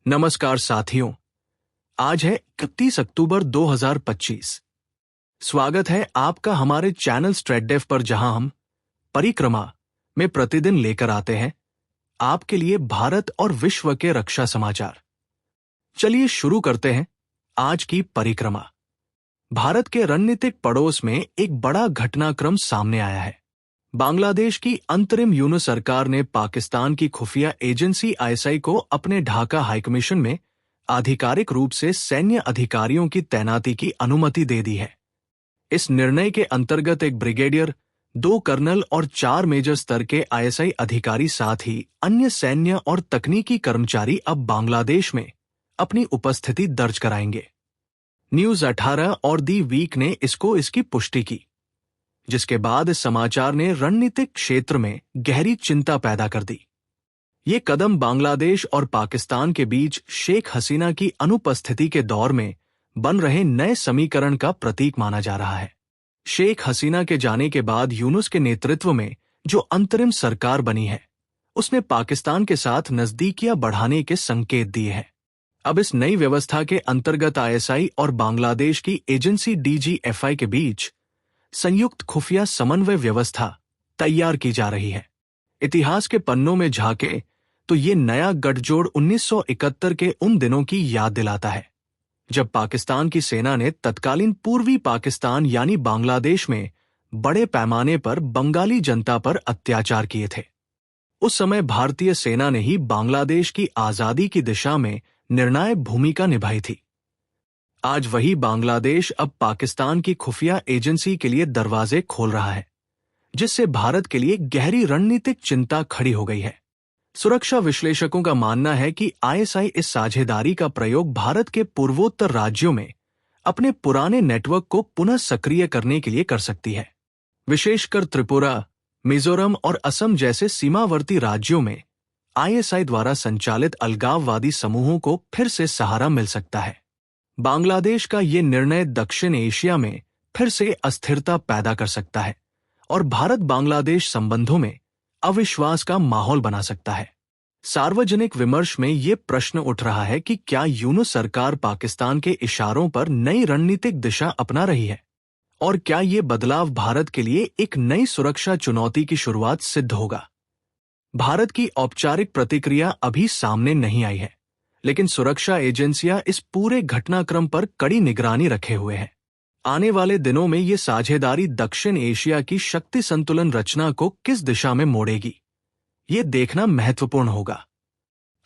नमस्कार साथियों, आज है 31 अक्टूबर 2025। स्वागत है आपका हमारे चैनल स्ट्रेटडेव पर, जहां हम परिक्रमा में प्रतिदिन लेकर आते हैं आपके लिए भारत और विश्व के रक्षा समाचार। चलिए शुरू करते हैं आज की परिक्रमा। भारत के रणनीतिक पड़ोस में एक बड़ा घटनाक्रम सामने आया है। बांग्लादेश की अंतरिम यूनो सरकार ने पाकिस्तान की खुफिया एजेंसी आईएसआई को अपने ढाका हाईकमीशन में आधिकारिक रूप से सैन्य अधिकारियों की तैनाती की अनुमति दे दी है। इस निर्णय के अंतर्गत एक ब्रिगेडियर, 2 कर्नल और 4 मेजर स्तर के आईएसआई अधिकारी साथ ही अन्य सैन्य और तकनीकी कर्मचारी अब बांग्लादेश में अपनी उपस्थिति दर्ज कराएंगे। न्यूज 18 और दी वीक ने इसकी पुष्टि की, जिसके बाद इस समाचार ने रणनीतिक क्षेत्र में गहरी चिंता पैदा कर दी। ये कदम बांग्लादेश और पाकिस्तान के बीच शेख हसीना की अनुपस्थिति के दौर में बन रहे नए समीकरण का प्रतीक माना जा रहा है। शेख हसीना के जाने के बाद यूनुस के नेतृत्व में जो अंतरिम सरकार बनी है, उसने पाकिस्तान के साथ नजदीकियां बढ़ाने के संकेत दिए हैं। अब इस नई व्यवस्था के अंतर्गत आईएसआई और बांग्लादेश की एजेंसी डीजीएफआई के बीच संयुक्त खुफिया समन्वय व्यवस्था तैयार की जा रही है। इतिहास के पन्नों में झांके तो ये नया गठजोड़ 1971 के उन दिनों की याद दिलाता है, जब पाकिस्तान की सेना ने तत्कालीन पूर्वी पाकिस्तान यानी बांग्लादेश में बड़े पैमाने पर बंगाली जनता पर अत्याचार किए थे। उस समय भारतीय सेना ने ही बांग्लादेश की आजादी की दिशा में निर्णायक भूमिका निभाई थी। आज वही बांग्लादेश अब पाकिस्तान की खुफिया एजेंसी के लिए दरवाजे खोल रहा है, जिससे भारत के लिए गहरी रणनीतिक चिंता खड़ी हो गई है। सुरक्षा विश्लेषकों का मानना है कि आईएसआई इस साझेदारी का प्रयोग भारत के पूर्वोत्तर राज्यों में अपने पुराने नेटवर्क को पुनः सक्रिय करने के लिए कर सकती है। विशेषकर त्रिपुरा, मिजोरम और असम जैसे सीमावर्ती राज्यों में आईएसआई द्वारा संचालित अलगाववादी समूहों को फिर से सहारा मिल सकता है। बांग्लादेश का ये निर्णय दक्षिण एशिया में फिर से अस्थिरता पैदा कर सकता है और भारत बांग्लादेश संबंधों में अविश्वास का माहौल बना सकता है। सार्वजनिक विमर्श में ये प्रश्न उठ रहा है कि क्या यूनुस सरकार पाकिस्तान के इशारों पर नई रणनीतिक दिशा अपना रही है, और क्या ये बदलाव भारत के लिए एक नई सुरक्षा चुनौती की शुरुआत सिद्ध होगा। भारत की औपचारिक प्रतिक्रिया अभी सामने नहीं आई है, लेकिन सुरक्षा एजेंसियां इस पूरे घटनाक्रम पर कड़ी निगरानी रखे हुए हैं। आने वाले दिनों में ये साझेदारी दक्षिण एशिया की शक्ति संतुलन रचना को किस दिशा में मोड़ेगी, ये देखना महत्वपूर्ण होगा।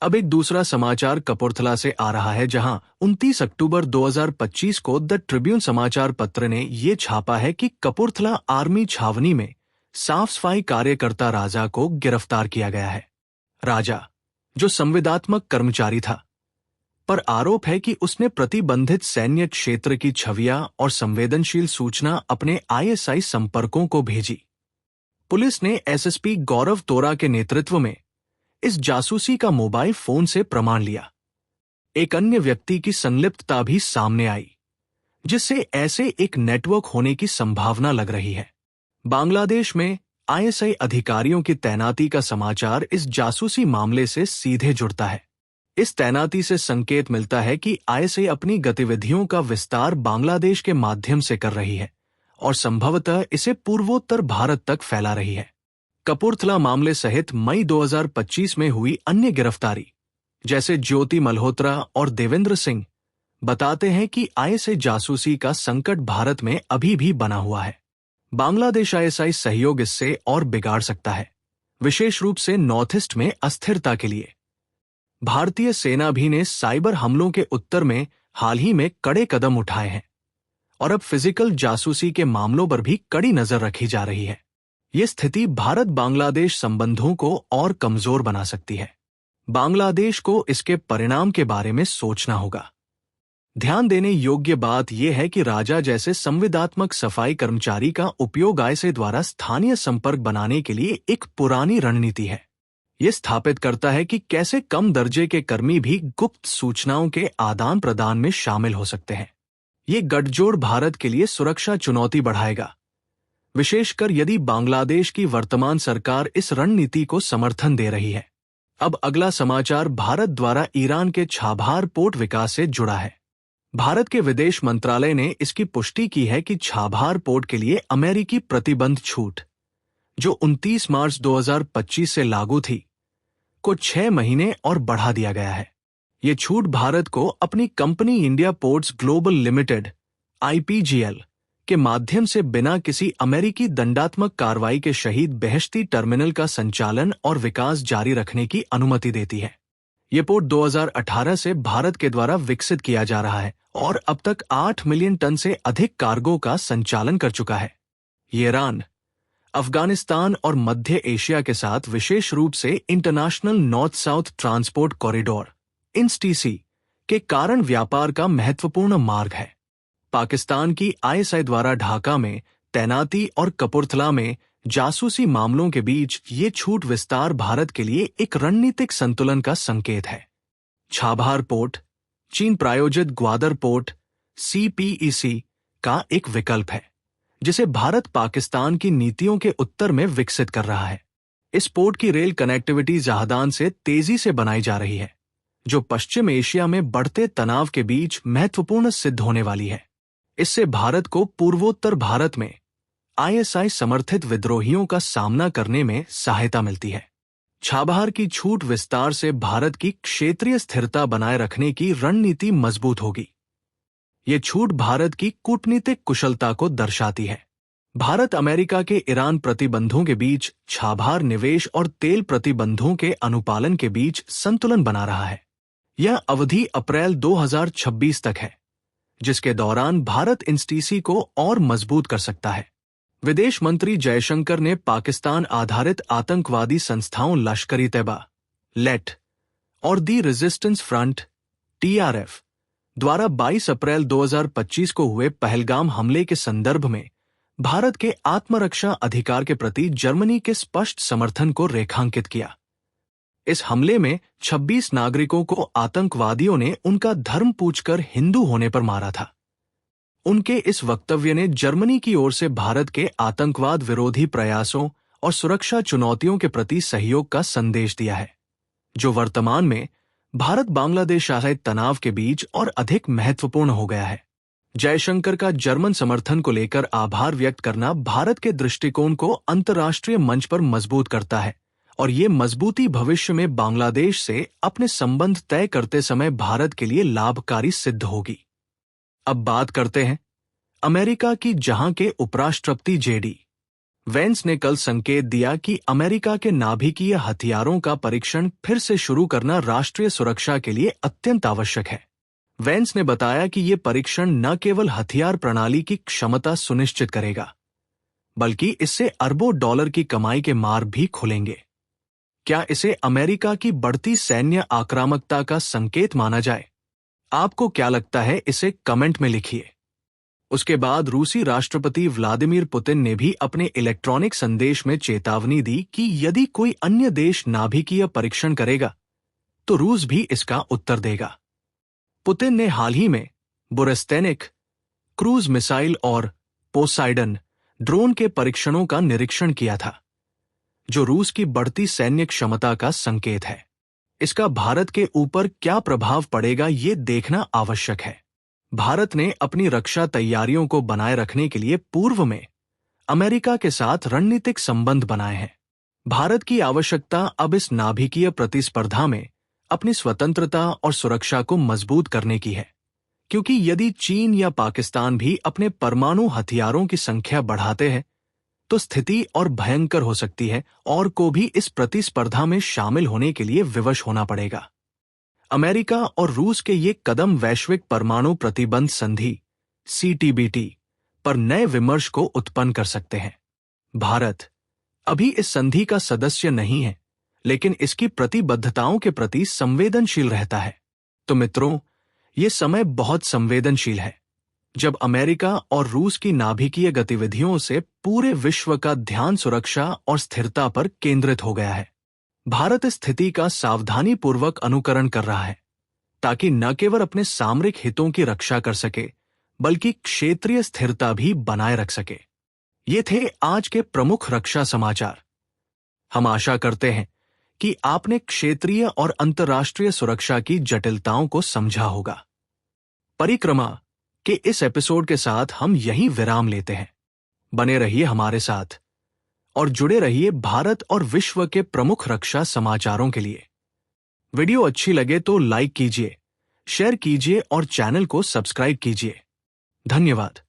अब एक दूसरा समाचार कपूरथला से आ रहा है, जहां 29 अक्टूबर 2025 को द ट्रिब्यून समाचार पत्र ने ये छापा है कि कपूरथला आर्मी छावनी में साफ सफाई कार्यकर्ता राजा को गिरफ्तार किया गया है। राजा, जो संविदात्मक कर्मचारी था, पर आरोप है कि उसने प्रतिबंधित सैन्य क्षेत्र की छवियां और संवेदनशील सूचना अपने आईएसआई संपर्कों को भेजी। पुलिस ने एसएसपी गौरव तोरा के नेतृत्व में इस जासूसी का मोबाइल फोन से प्रमाण लिया। एक अन्य व्यक्ति की संलिप्तता भी सामने आई, जिससे ऐसे एक नेटवर्क होने की संभावना लग रही है। बांग्लादेश में आईएसआई अधिकारियों की तैनाती का समाचार इस जासूसी मामले से सीधे जुड़ता है। इस तैनाती से संकेत मिलता है कि आईएसआई अपनी गतिविधियों का विस्तार बांग्लादेश के माध्यम से कर रही है और संभवतः इसे पूर्वोत्तर भारत तक फैला रही है। कपूरथला मामले सहित मई 2025 में हुई अन्य गिरफ्तारी, जैसे ज्योति मल्होत्रा और देवेंद्र सिंह, बताते हैं कि आईएसआई जासूसी का संकट भारत में अभी भी बना हुआ है। बांग्लादेश आईएसआई सहयोग इससे और बिगाड़ सकता है, विशेष रूप से नॉर्थ ईस्ट में अस्थिरता के लिए। भारतीय सेना भी ने साइबर हमलों के उत्तर में हाल ही में कड़े कदम उठाए हैं और अब फिजिकल जासूसी के मामलों पर भी कड़ी नजर रखी जा रही है। ये स्थिति भारत बांग्लादेश संबंधों को और कमजोर बना सकती है। बांग्लादेश को इसके परिणाम के बारे में सोचना होगा। ध्यान देने योग्य बात यह है कि राजा जैसे संविदात्मक सफाई कर्मचारी का उपयोग आईएसआई द्वारा स्थानीय संपर्क बनाने के लिए एक पुरानी रणनीति है। यह स्थापित करता है कि कैसे कम दर्जे के कर्मी भी गुप्त सूचनाओं के आदान प्रदान में शामिल हो सकते हैं। ये गठजोड़ भारत के लिए सुरक्षा चुनौती बढ़ाएगा, विशेषकर यदि बांग्लादेश की वर्तमान सरकार इस रणनीति को समर्थन दे रही है। अब अगला समाचार भारत द्वारा ईरान के छाबार पोर्ट विकास से जुड़ा है। भारत के विदेश मंत्रालय ने इसकी पुष्टि की है कि छाबार पोर्ट के लिए अमेरिकी प्रतिबंध छूट, जो 29 मार्च 2025 से लागू थी, को 6 महीने और बढ़ा दिया गया है। ये छूट भारत को अपनी company India ports global limited (IPGL) के माध्यम से बिना किसी अमेरिकी दंडात्मक कार्रवाई के शहीद बेहेश्ती टर्मिनल का संचालन और विकास जारी रखने की अनुमति देती है। ये पोर्ट 2018 से भारत के द्वारा विकसित किया जा रहा है और अब तक 8 मिलियन टन से अधिक कार्गो का संचालन कर चुका है। ये ईरान, अफगानिस्तान और मध्य एशिया के साथ विशेष रूप से international north south transport corridor (INSTC) के कारण व्यापार का महत्वपूर्ण मार्ग है। पाकिस्तान की ISI द्वारा ढाका में तैनाती और कपूरथला में जासूसी मामलों के बीच ये छूट विस्तार भारत के लिए एक रणनीतिक संतुलन का संकेत है। छाबार पोर्ट चीन प्रायोजित ग्वादर पोर्ट (CPEC) का एक विकल्प है, जिसे भारत पाकिस्तान की नीतियों के उत्तर में विकसित कर रहा है। इस पोर्ट की रेल कनेक्टिविटी जहादान से तेजी से बनाई जा रही है, जो पश्चिम एशिया में बढ़ते तनाव के बीच महत्वपूर्ण सिद्ध होने वाली है। इससे भारत को पूर्वोत्तर भारत में ISI समर्थित विद्रोहियों का सामना करने में सहायता मिलती है। छाबार की छूट विस्तार से भारत की क्षेत्रीय स्थिरता बनाए रखने की रणनीति मजबूत होगी। ये छूट भारत की कूटनीतिक कुशलता को दर्शाती है। भारत अमेरिका के ईरान प्रतिबंधों के बीच छाबार निवेश और तेल प्रतिबंधों के अनुपालन के बीच संतुलन बना रहा है। यह अवधि अप्रैल 2026 तक है, जिसके दौरान भारत INSTC को और मजबूत कर सकता है। विदेश मंत्री जयशंकर ने पाकिस्तान आधारित आतंकवादी संस्थाओं लश्कर-ए-तैयबा (LAT) और दी रेजिस्टेंस फ्रंट (TRF) द्वारा 22 अप्रैल 2025 को हुए पहलगाम हमले के संदर्भ में भारत के आत्मरक्षा अधिकार के प्रति जर्मनी के स्पष्ट समर्थन को रेखांकित किया। इस हमले में 26 नागरिकों को आतंकवादियों ने उनका धर्म पूछकर हिंदू होने पर मारा था। उनके इस वक्तव्य ने जर्मनी की ओर से भारत के आतंकवाद विरोधी प्रयासों और सुरक्षा चुनौतियों के प्रति सहयोग का संदेश दिया है, जो वर्तमान में भारत बांग्लादेश आधारित तनाव के बीच और अधिक महत्वपूर्ण हो गया है। जयशंकर का जर्मन समर्थन को लेकर आभार व्यक्त करना भारत के दृष्टिकोण को अंतर्राष्ट्रीय मंच पर मजबूत करता है और ये मजबूती भविष्य में बांग्लादेश से अपने संबंध तय करते समय भारत के लिए लाभकारी सिद्ध होगी। अब बात करते हैं अमेरिका की, जहां के उपराष्ट्रपति JD वेंस ने कल संकेत दिया कि अमेरिका के नाभिकीय हथियारों का परीक्षण फिर से शुरू करना राष्ट्रीय सुरक्षा के लिए अत्यंत आवश्यक है। वेंस ने बताया कि ये परीक्षण न केवल हथियार प्रणाली की क्षमता सुनिश्चित करेगा, बल्कि इससे अरबों डॉलर की कमाई के मार्ग भी खुलेंगे। क्या इसे अमेरिका की बढ़ती सैन्य आक्रामकता का संकेत माना जाए? आपको क्या लगता है, इसे कमेंट में लिखिए। उसके बाद रूसी राष्ट्रपति व्लादिमीर पुतिन ने भी अपने इलेक्ट्रॉनिक संदेश में चेतावनी दी कि यदि कोई अन्य देश नाभिकीय परीक्षण करेगा तो रूस भी इसका उत्तर देगा। पुतिन ने हाल ही में बुरेस्तेनिक क्रूज मिसाइल और पोसाइडन ड्रोन के परीक्षणों का निरीक्षण किया था, जो रूस की बढ़ती सैन्य क्षमता का संकेत है। इसका भारत के ऊपर क्या प्रभाव पड़ेगा, ये देखना आवश्यक है। भारत ने अपनी रक्षा तैयारियों को बनाए रखने के लिए पूर्व में अमेरिका के साथ रणनीतिक संबंध बनाए हैं। भारत की आवश्यकता अब इस नाभिकीय प्रतिस्पर्धा में अपनी स्वतंत्रता और सुरक्षा को मजबूत करने की है, क्योंकि यदि चीन या पाकिस्तान भी अपने परमाणु हथियारों की संख्या बढ़ाते हैं तो स्थिति और भयंकर हो सकती है और को भी इस प्रतिस्पर्धा में शामिल होने के लिए विवश होना पड़ेगा। अमेरिका और रूस के ये कदम वैश्विक परमाणु प्रतिबंध संधि CTBT पर नए विमर्श को उत्पन्न कर सकते हैं। भारत अभी इस संधि का सदस्य नहीं है, लेकिन इसकी प्रतिबद्धताओं के प्रति संवेदनशील रहता है। तो मित्रों, ये समय बहुत संवेदनशील है, जब अमेरिका और रूस की नाभिकीय गतिविधियों से पूरे विश्व का ध्यान सुरक्षा और स्थिरता पर केंद्रित हो गया है। भारत इस स्थिति का सावधानीपूर्वक अनुकरण कर रहा है, ताकि न केवल अपने सामरिक हितों की रक्षा कर सके, बल्कि क्षेत्रीय स्थिरता भी बनाए रख सके। ये थे आज के प्रमुख रक्षा समाचार। हम आशा करते हैं कि आपने क्षेत्रीय और अंतर्राष्ट्रीय सुरक्षा की जटिलताओं को समझा होगा। परिक्रमा के इस एपिसोड के साथ हम यहीं विराम लेते हैं। बने रहिए हमारे साथ और जुड़े रहिए भारत और विश्व के प्रमुख रक्षा समाचारों के लिए। वीडियो अच्छी लगे तो लाइक कीजिए, शेयर कीजिए और चैनल को सब्सक्राइब कीजिए। धन्यवाद।